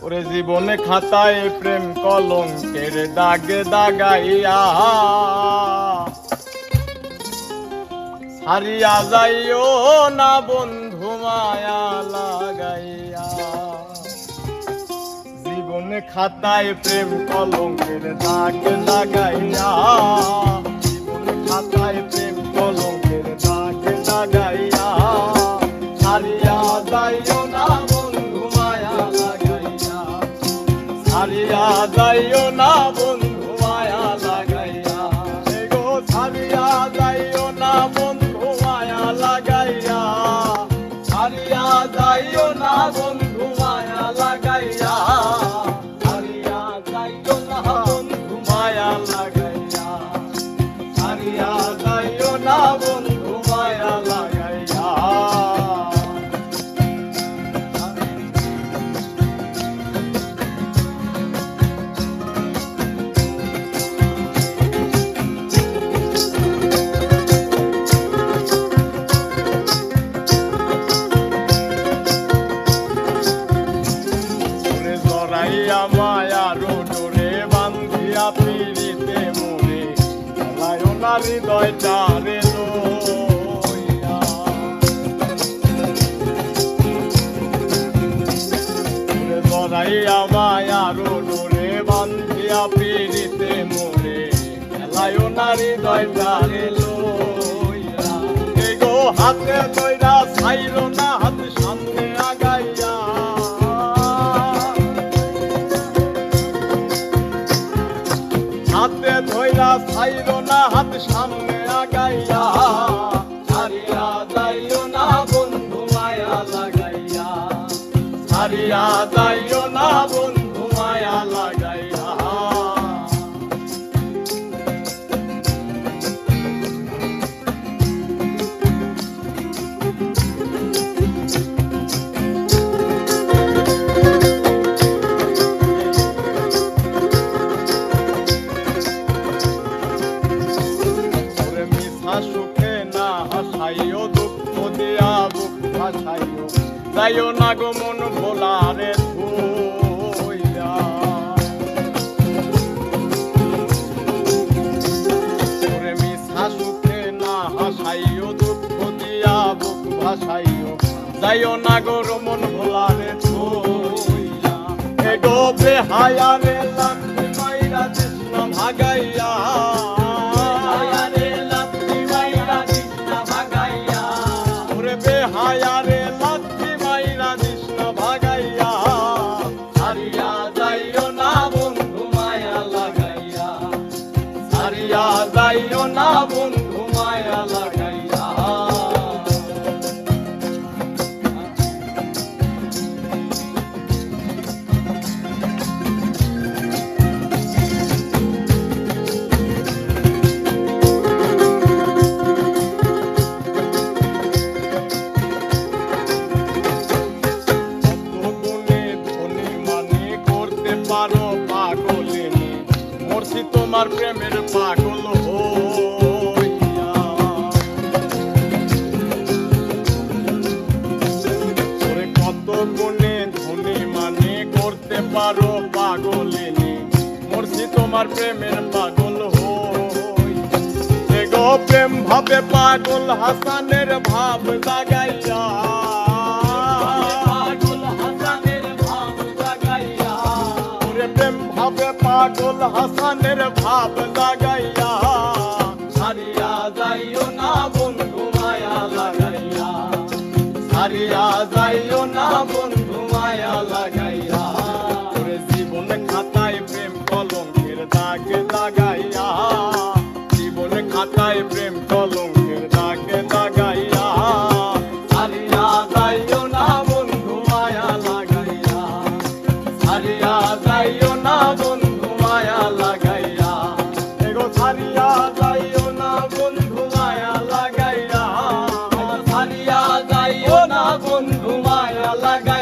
ওরে জীবনে খাতায় প্রেম কলঙ্কের দাগে দাগাইয়া হারিয়া যাইও না বন্ধু মায়া লাগাইয়া। জীবনে খাতায় প্রেম কলঙ্কের দাগে লাগাইয়া, জীবনে খাতায় প্রেম কলঙ্কের দাগে লাগাইয়া হারিয়া যাইও না বন্ধু মায়া লাগাইয়া, হারিয়া যাইও না বন্ধু মায়া লাগাইয়া। গো হারিয়া যাইও না বন্ধু মায়া লাগাইয়া, হারিয়া যাইও না বন্ধু মায়া লাগাইয়া, হারিয়া যাইও না বন্ধু মায়া লাগাইয়া, হারিয়া যাইও না বন্ধু মায়া লাগাইয়া। মায়ার ডোরে বান্ধিয়া পিড়িতে মোরে লায় না হৃদয়টারে লইয়া। জড়াইয়া মায়ার ডোরে বান্ধিয়া পিড়িতে মোরে লায় না হৃদয়টারে লইয়া। গো হাতে দইরা ছাইল না হাত সামনে আগাইয়া, হাতে ধইরা ছাইল না হাত সামনে আগাইয়া, হারিয়া যাইও না বন্ধু মায়া লাগাইয়া, হারিয়া যাইও না বন্ধু মায়া লাগাইয়া। সুখে না হাসাইও, দুঃখ দিয়া বুক ভাসাইও, যাইও না গো মন ভোলারে ধুইয়া। ওরে মিশা সুখে না হাসাইও, দুঃখ দিয়া বুক ভাসাইও, যাইও না গো মন ভোলারে ধুইয়া। এ গো বেহায়া রে লাখি মাইরা কৃষ্ণ ভাগাইয়া, হায়ারে লাঠি মাইরা কৃষ্ণ ভাগাইয়া, হারিয়া যাইও না বন্ধু মায়া লাগাইয়া, হারিয়া যাইও না বন্ধু মায়া লাগাইয়া। মরছি তোমার প্রেমের পাগল হইয়া। ওরে কত গুণে ধনী মানে করতে পারো পাগলিনী, মরছি তোমার প্রেমের পাগল হইয়া। গো প্রেম ভাবে পাগল হাসানের ভাব জাগাইয়া, প্রেম ভাবে পাগল হাসানের ভাব লাগাইয়া, হারিয়া যাইও না বন্ধু মায়া লাগাইয়া, হারিয়া যাইও না বন্ধু মায়া লাগাইয়া। ওরে জীবন খাতায় প্রেম কলঙ্কের দাগে লাগাইয়া, জীবন খাতায় প্রেম কলঙ্কের দাগে লাগাইয়া, হারিয়া যাইও না বন্ধু মায়া লাগাইয়া, হারিয়া যাইও না বন্ধু মায়া লাগাইয়া। এগো হারিয়া যাইও না বন্ধু মায়া লাগাইয়া, হারিয়া যাইও না বন্ধু মায়া লাগাইয়া।